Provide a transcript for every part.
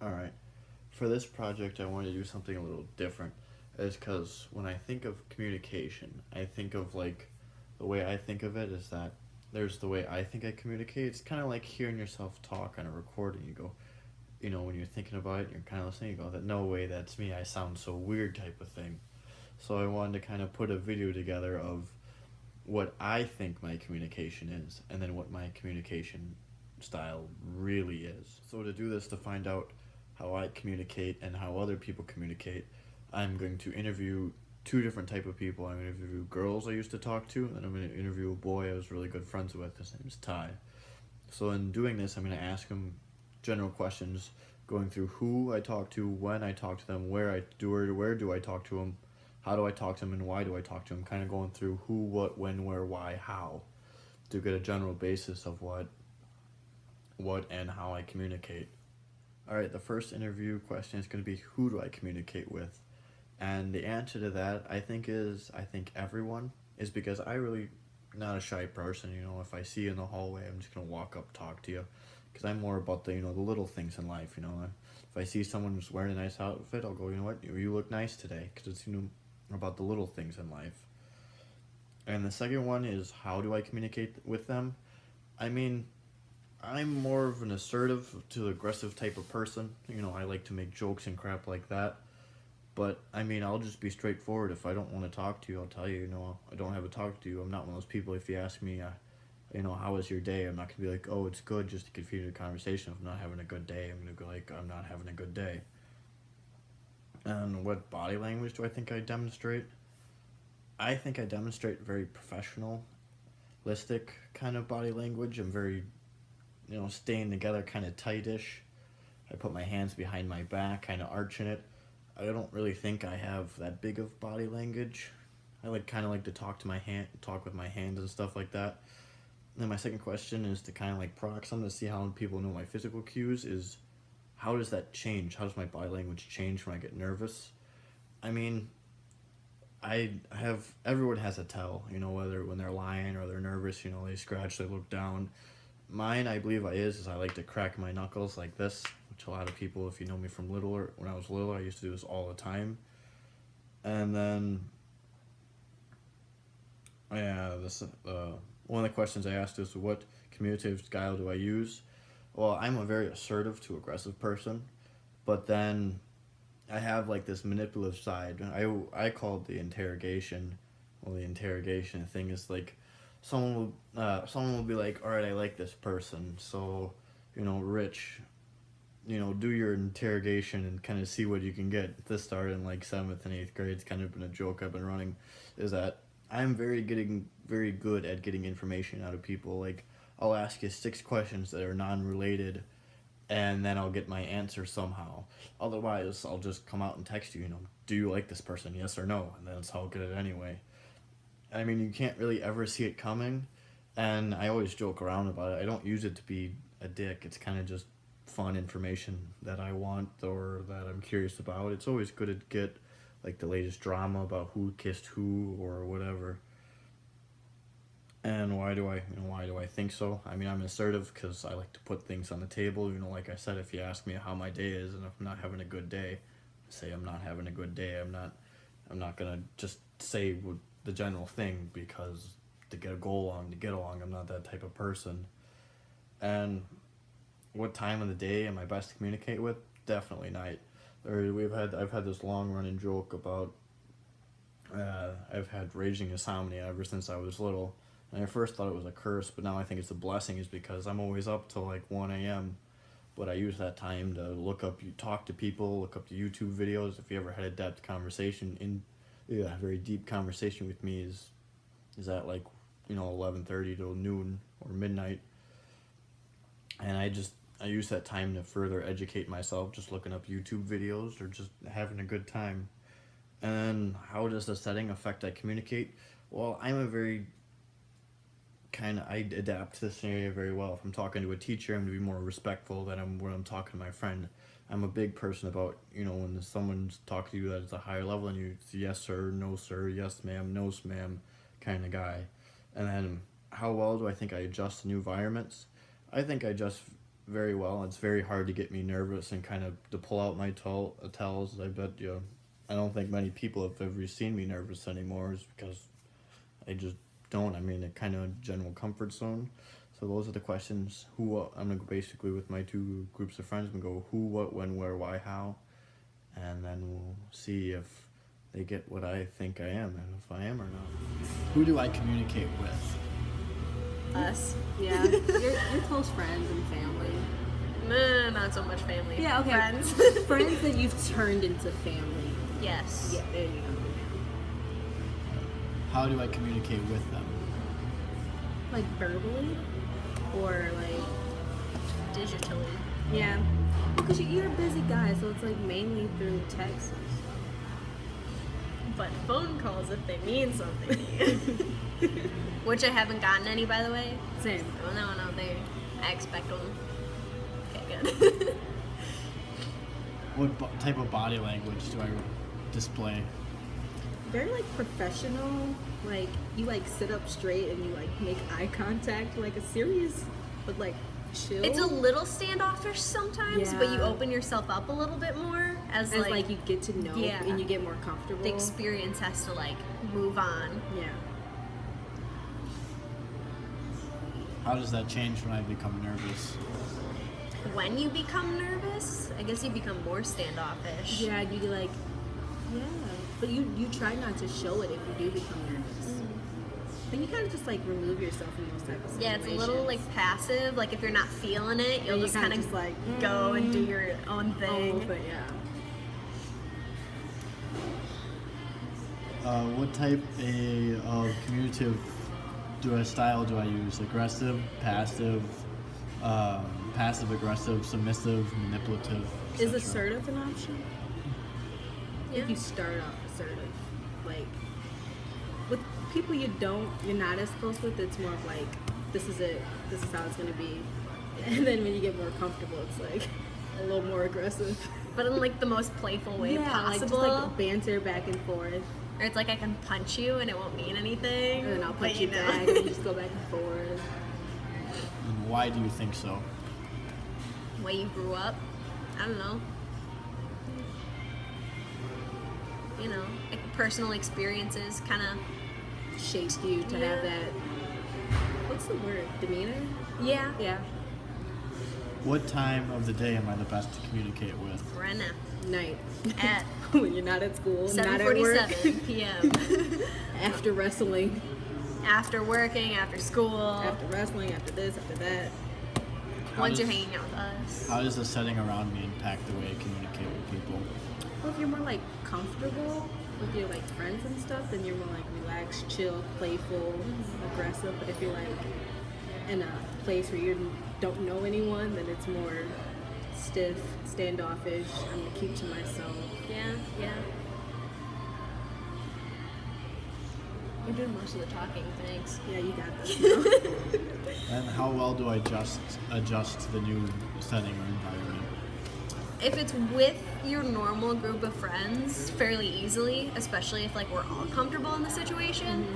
All right. For this project, I wanted to do something a little different. Is because when I think of communication, I think of like the way I think of it is that there's the way I think I communicate. It's kind of like hearing yourself talk on a recording. You go, when you're thinking about it, you're kind of listening. You go, that no way, that's me. I sound so weird, type of thing. So I wanted to kind of put a video together of what I think my communication is, and then what my communication style really is. So to do this, to find out how I communicate and how other people communicate, I'm going to interview two different type of people. I'm going to interview girls I used to talk to, and then I'm going to interview a boy I was really good friends with. His name is Ty. So in doing this, I'm going to ask him general questions, going through who I talk to, when I talk to them, where do I talk to them, how do I talk to them, and why do I talk to them. Kind of going through who, what, when, where, why, how, to get a general basis of what and how I communicate. All right, the first interview question is going to be who do I communicate with, and the answer to that I think everyone is because I really not a shy person. If I see you in the hallway, I'm just gonna walk up, talk to you, because I'm more about the little things in life. If I see someone who's wearing a nice outfit, I'll go, you know what, you look nice today, because it's about the little things in life. And the second one is how do I communicate with them? I mean, I'm more of an assertive to aggressive type of person. I like to make jokes and crap like that. But I mean, I'll just be straightforward. If I don't want to talk to you, I'll tell you. I don't have to talk to you. I'm not one of those people. If you ask me, how was your day? I'm not gonna be like, oh, it's good, just to continue the conversation. If I'm not having a good day, I'm gonna go like, I'm not having a good day. And what body language do I think I demonstrate? I think I demonstrate very professionalistic kind of body language. I'm very, staying together, kind of tightish. I put my hands behind my back, kind of arching it. I don't really think I have that big of body language. I kind of like to talk with my hands and stuff like that. And then my second question is to kind of like prox them to see how people know my physical cues. Is how does that change? How does my body language change when I get nervous? I mean, I have everyone has a tell. Whether when they're lying or they're nervous. They scratch, they look down. Mine, I believe, is I like to crack my knuckles like this, which a lot of people, if you know me from when I was little, I used to do this all the time. And then, yeah, this one of the questions I asked is what communicative style do I use? Well, I'm a very assertive to aggressive person, but then I have like this manipulative side. I call it the interrogation. Well, the interrogation thing is like someone will be like, all right, I like this person, so Rich, do your interrogation and kind of see what you can get. This started in like seventh and eighth grade. It's kind of been a joke I've been running. Is that I'm very good at getting information out of people. Like I'll ask you six questions that are non-related, and then I'll get my answer somehow. Otherwise, I'll just come out and text you. Do you like this person? Yes or no, and that's how I'll get it anyway. I mean, you can't really ever see it coming, and I always joke around about it. I don't use it to be a dick. It's kind of just fun information that I want or that I'm curious about. It's always good to get like the latest drama about who kissed who or whatever. And why do I think so? I mean, I'm assertive because I like to put things on the table. Like I said, if you ask me how my day is and if I'm not having a good day, say I'm not having a good day. I'm not gonna just say the general thing because to get along. I'm not that type of person. And what time of the day am I best to communicate with? Definitely night. I've had this long running joke about I've had raging insomnia ever since I was little. And I first thought it was a curse, but now I think it's a blessing, is because I'm always up till like 1 a.m. But I use that time to talk to people, look up the YouTube videos. If you ever had a depth conversation, very deep conversation with me is at like 11:30 till noon or midnight, and I use that time to further educate myself, just looking up YouTube videos or just having a good time. And how does the setting affect I communicate? Well, I'm a very I adapt to this scenario very well. If I'm talking to a teacher, I'm gonna be more respectful than when I'm talking to my friend. I'm a big person about when someone's talking to you that's a higher level than you, it's yes sir, no sir, yes ma'am, no ma'am, kind of guy. And then how well do I think I adjust to new environments? I think I adjust very well. It's very hard to get me nervous and kind of to pull out my tells. I bet you. I don't think many people have ever seen me nervous anymore, is because I just don't. I mean, it kind of general comfort zone. So those are the questions. Who, what, I'm gonna go basically with my two groups of friends. I'm gonna go who, what, when, where, why, how, and then we'll see if they get what I think I am and if I am or not. Who do I communicate with? Us. Yeah, you're close friends and family. No, not so much family. Yeah, okay. Friends. Friends that you've turned into family. Yes. Yeah, there you go. How do I communicate with them? Like verbally, or like Digitally. yeah, because you're a busy guy, so it's like mainly through texts. But phone calls if they mean something to you. Which I haven't gotten any, by the way. Same. Oh, no, they. I expect one. Okay, good. What type of body language do I display? Very like professional. Like you like sit up straight and you like make eye contact, like a serious, but like chill. It's a little standoffish sometimes, but you Yeah. open yourself up a little bit more as like you get to know Yeah. and you get more comfortable. the experience has to like move on. Yeah. How does that change when I become nervous? When you become nervous, I guess you become more standoffish. Yeah, you like, yeah. But you try not to show it if you do become nervous. Then you kind of just like remove yourself from those type of situations. Yeah, it's a little like passive. Like if you're not feeling it, you'll And you just kind of just like go and do your own thing. But yeah. What type of communicative style do I use? Aggressive, passive, passive aggressive, submissive, manipulative. Is etc.? assertive an option? Yeah. If you start off assertive, like with people you're not as close with, it's more of like, this is it, this is how it's gonna be, and then when you get more comfortable, it's like a little more aggressive. But in like the most playful way Like possible. just like banter back and forth, Or it's like I can punch you and it won't mean anything. and then I'll but punch you back, and you just go back and forth. And why do you think so? The way you grew up. I don't know. You know, like personal experiences kind of. Shaped you to Yeah. have that. What's the word? Demeanor? Yeah. Yeah. What time of the day am I the best to communicate with? Right now. Night. At When you're not at school, not at work. 7:47 p.m. After wrestling, After working, after school. after wrestling, after this, after that. Once you're does- hanging out with us. How does the setting around me impact the way I communicate with people? Well, if you're more like comfortable with your like friends and stuff, then you're more like relaxed, chill, playful, aggressive. But if you're like in a place where you don't know anyone, then it's more stiff, standoffish. I'm gonna keep to myself. Yeah. You're doing most of the talking, thanks. Yeah, you got this. now. And how well do I adjust to the new setting or environment? If it's with your normal group of friends, fairly easily, especially if like we're all comfortable in the situation.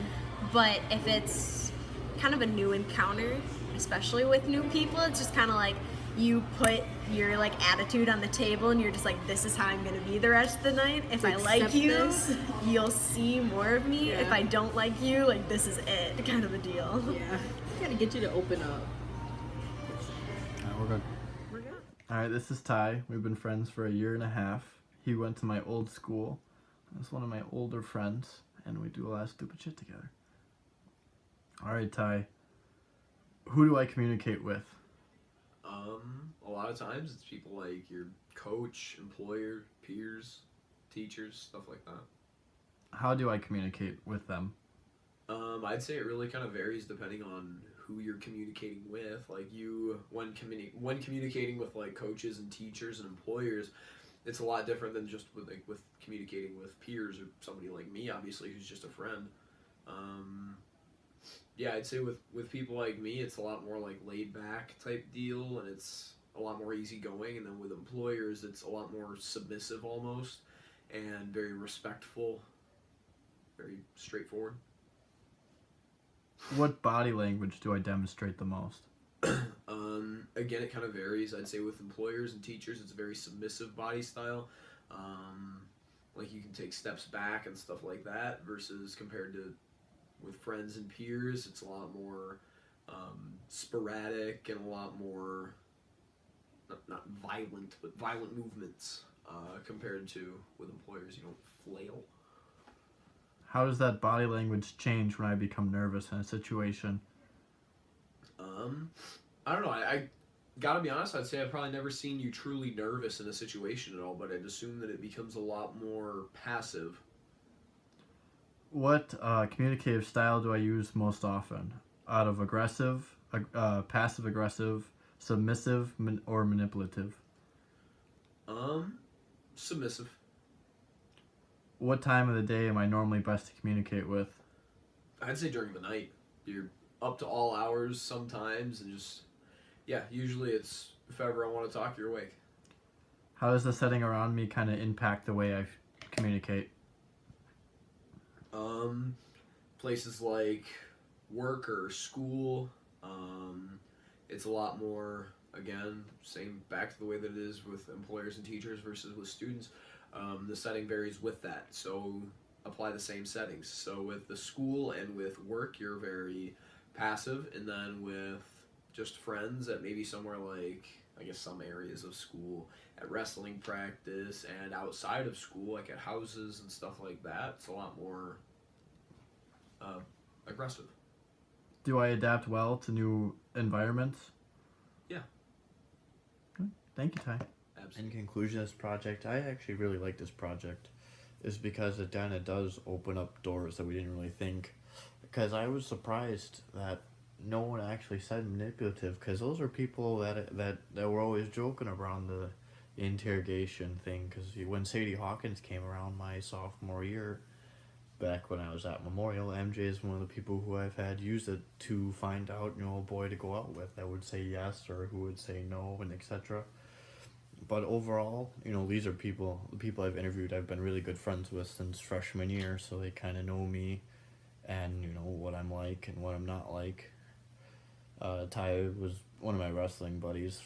But if it's kind of a new encounter, especially with new people, it's just kind of like you put your like attitude on the table and you're just like, this is how I'm gonna be the rest of the night. If I like Accept you, this. you'll see more of me. If Yeah. I don't like you, like this is it, kind of a deal. Yeah, gotta get you to open up. We're good. We're good. Alright, this is Ty. We've been friends for a year and a half. He went to my old school. That's one of my older friends, and we do a lot of stupid shit together. Alright, Ty. Who do I communicate with? A lot of times it's people like your coach, employer, peers, teachers, stuff like that. How do I communicate with them? I'd say it really kind of varies depending on who you're communicating with. Like when communicating with like coaches and teachers and employers, it's a lot different than just with communicating with peers or somebody like me, obviously, who's just a friend. Yeah, I'd say with people like me, it's a lot more like laid back type deal, and it's a lot more easygoing. And then with employers, it's a lot more submissive almost, and very respectful, very straightforward. What body language do I demonstrate the most? Again, it kind of varies. I'd say with employers and teachers, it's a very submissive body style. Like you can take steps back and stuff like that, versus compared to with friends and peers, it's a lot more sporadic and a lot more not violent, but violent movements compared to with employers. You don't flail. How does that body language change when I become nervous in a situation? I don't know. I gotta be honest. I'd say I've probably never seen you truly nervous in a situation at all, but I'd assume that it becomes a lot more passive. What communicative style do I use most often? Out of aggressive, passive aggressive, submissive, or manipulative? Submissive. What time of the day am I normally best to communicate with? I'd say during the night. You're up to all hours sometimes, and just usually it's if ever I want to talk, you're awake. How does the setting around me kind of impact the way I communicate? Places like work or school, it's a lot more, again, same back to the way that it is with employers and teachers versus with students. The setting varies with that, so apply the same settings. So with the school and with work, you're very passive, and then with just friends at maybe somewhere like, I guess, some areas of school, at wrestling practice, and outside of school, like at houses and stuff like that, it's a lot more aggressive. Do I adapt well to new environments? Yeah. Good. Thank you, Ty. In Absolutely. conclusion, this project, I actually really like this project, is because it kind of does open up doors that we didn't really think. Because I was surprised that no one actually said manipulative, because those are people that were always joking around the interrogation thing. Because when Sadie Hawkins came around my sophomore year, back when I was at Memorial, MJ is one of the people who I've had use it to find out, a boy to go out with that would say yes or who would say no, and etc. But overall, these are the people I've interviewed, I've been really good friends with since freshman year, so they kind of know me and, what I'm like and what I'm not like. Ty was one of my wrestling buddies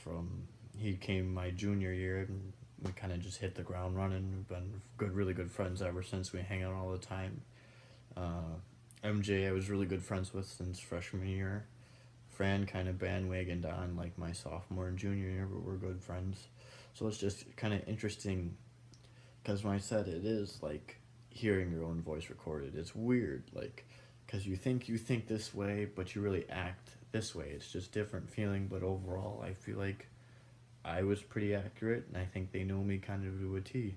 he came my junior year, and we kind of just hit the ground running. We've been really good friends ever since. We hang out all the time. MJ I was really good friends with since freshman year. Fran kind of bandwagoned on like my sophomore and junior year, but we're good friends. So it's just kind of interesting, because when I said it is like hearing your own voice recorded, it's weird, like, because you think this way, but you really act this way. It's just different feeling, but overall I feel like I was pretty accurate, and I think they know me kind of to a T.